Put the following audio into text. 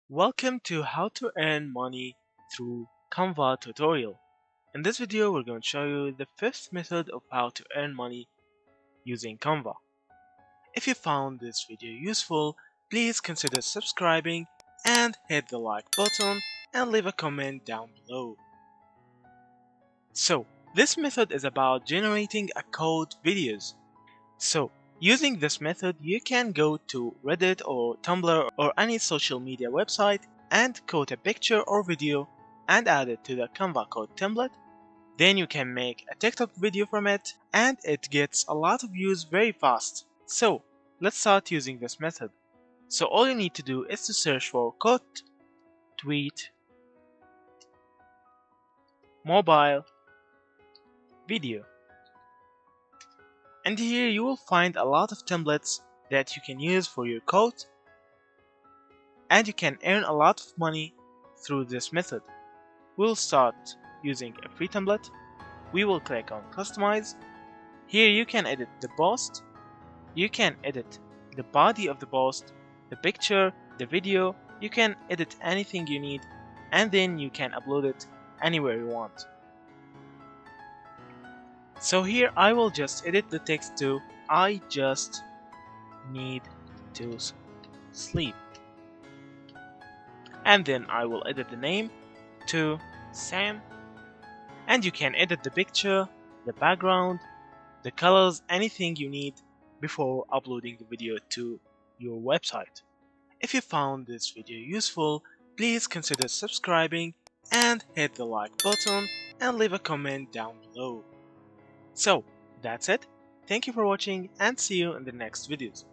Welcome to how to earn money through Canva tutorial. In this video, we're going to show you the fifth method of how to earn money using Canva. If you found this video useful, please consider subscribing and hit the like button and leave a comment down below. So, this method is about generating a code videos. So, using this method, you can go to Reddit or Tumblr or any social media website and code a picture or video and add it to the Canva code template. Then you can make a TikTok video from it and it gets a lot of views very fast. So, let's start using this method. So all you need to do is to search for quote, tweet, mobile, video. And here you will find a lot of templates that you can use for your code, and you can earn a lot of money through this method. We'll start using a free template. We will click on customize. Here you can edit the post, you can edit the body of the post, the picture, the video, you can edit anything you need, and then you can upload it anywhere you want. So here I will just edit the text to I just need to sleep. And then I will edit the name to Sam. And you can edit the picture, the background, the colors, anything you need before uploading the video to your website. If you found this video useful, please consider subscribing and hit the like button and leave a comment down below. So, that's it. Thank you for watching and see you in the next videos.